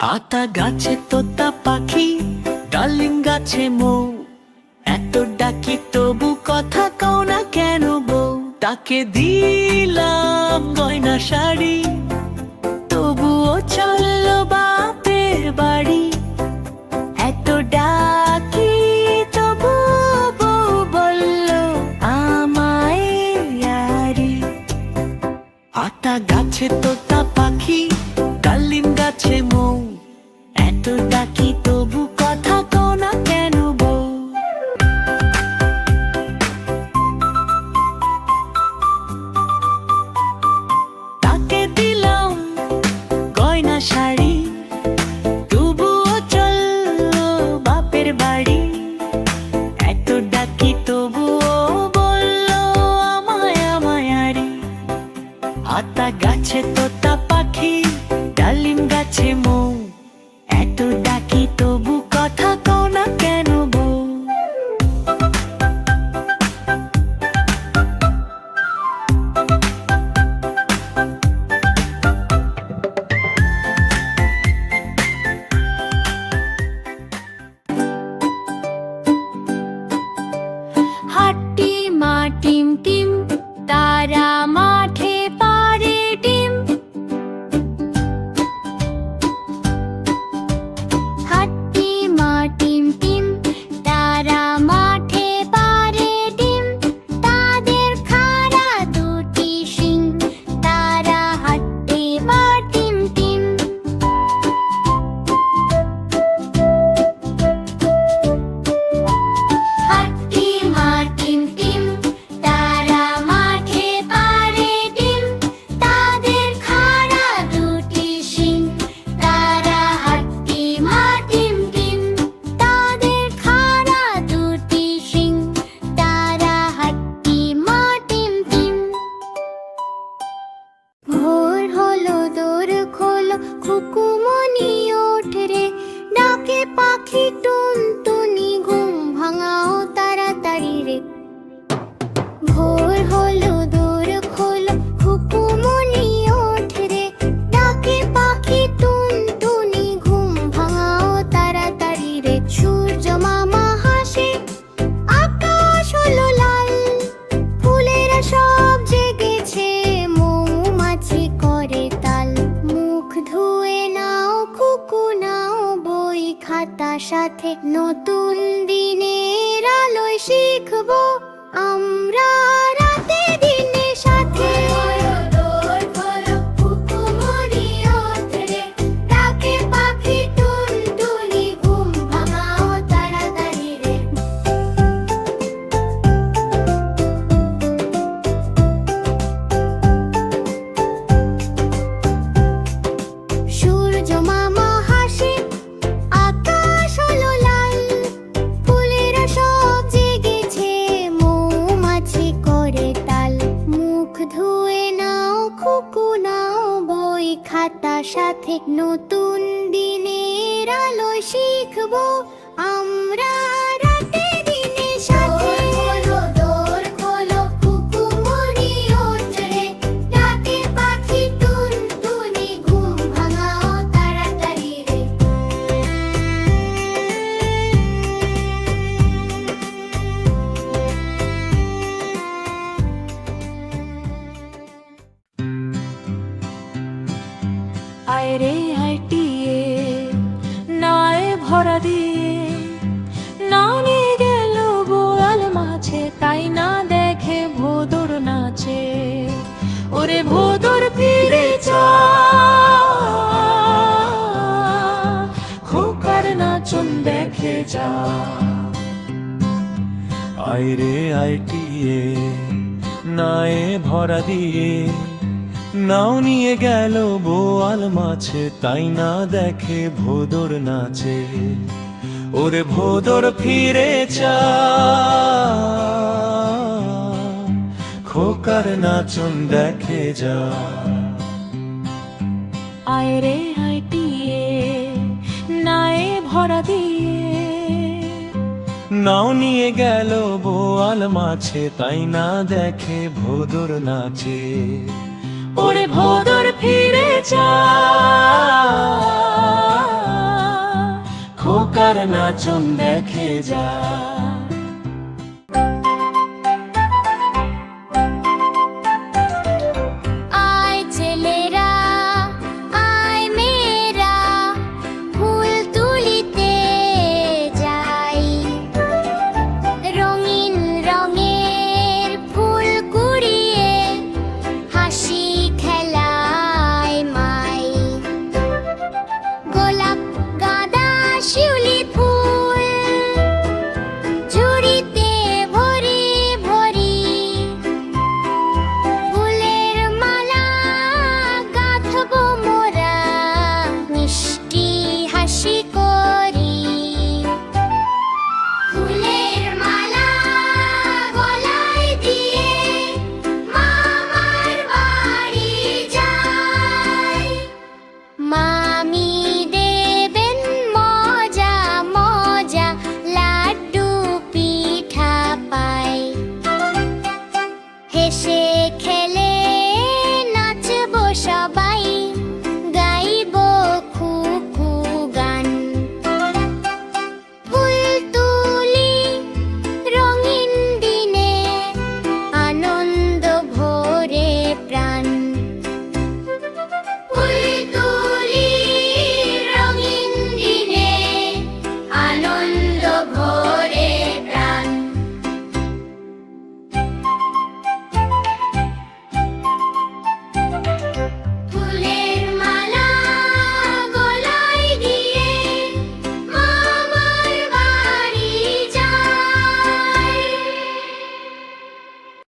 আতা গাছে তোতা পাখি, ডালিম গাছে মৌ, এত ডাকি তবু কথা কও না কেন বউ? তাকে দিলাম গয়না শাড়ি, তবুও চললো বাপের বাড়ি। এত ডাকি তবু বউ বলল আমায় আরি। আতা গাছে তোতা পাখি, ডালিম গাছে মৌ, এত ডাকি তবু কথা কও না কেন বউ? তাকে দিলাম গয়না শাড়ি, তবুও চললো বাপের বাড়ি। এত ডাকি তবুও বললো আমায় আমায় আরি। আতা গাছে তোতা পাখি, ডালিম গাছে মৌ, এত ডাকি তবু কথা কও না কেন বউ? হাট্টি মা টিম টিম, তারা মাঠে পারে ডিম। হাট্টি মা টিম টিম, তারা মাঠে পারে ডিম। তাদের খাড়া দুটি শিং, তারা হাট্টি মা টিম টিম। হাট্টি মা টিম টিম, তারা মাঠে পারে ডিম। তাদের খাড়া দুটি শিং, তারা হাট্টি মা টিম টিম। তাদের খাড়া দুটি শিং, তারা হাট্টি মা টিম টিম। ভোর হলো দোর খোলো, খুকুমনি ওঠ রে, ডাকে পাখি টুনটুনি, ঘুম ভাঙাও তাড়াতাড়ি রে। ভোর হলো দোর খোলো, খুকুমনি ওঠ রে, ডাকে পাখি টুনটুনি, ঘুম ভাঙাও তাড়াতাড়ি রে। সূর্য মামা হাসে, আকাশ হলো লাল, ফুলেরা সব জেগেছে, মৌমাছি করে তাল। মুখ ধুয়ে নাও খুকু নাও বই খাতা সাথে, নতুন দিনের আলোয় শিখবো আমরা রাতে দিনের সাথে। ডাকে পাখি টুনটুনি, ঘুম ভাঙাও তাড়াতাড়ি রে। সূর্য মামা হাসে, আকাশ হলো লাল, ফুলেরা সব জেগেছে, মৌমাছি করে তাল। মুখ ধুয়ে নাও খুকু নাও বই খাতা সাথে, নতুন দিনের আলোয় শিখবো আমরা রাতে দিনের সাথে। দোর খোলো খুকুমনি ওঠ রে, ডাকে পাখি টুনটুনি, ঘুম ভাঙাও তাড়াতাড়ি রে। আয় রে হাইটিয়ে, নায়ে ভরা দিয়ে, নাও নিয়ে গেল বোয়াল মাছে, তাই না দেখে ভোদর নাচে। ওরে ভোদর ফিরে যা, খোকার নাচন দেখে যা। আইরে আইটিয়ে, নায়ে ভরা দিয়ে, নাও নিয়ে গেল বোয়াল মাছে, তাই না দেখে ভোদর নাচে। ওরে ভোদর ফিরে যা, খোকার নাচন দেখে যা। আয় রে হাইটিয়ে, নায়ে ভরা দিয়ে, নাও নিয়ে গেল বোয়াল মাছে, তাই না দেখে ভোদর নাচে। ওরে ভোদর ফিরে যা। নৌকার নাচন দেখে যা। আয় ছেলেরা আয় মেয়েরা ফুল তুলিতে যাই, রঙিন রঙের ফুল কুড়িয়ে হাসি খেলায় মাই। গোলাপ গাঁদা শিউলি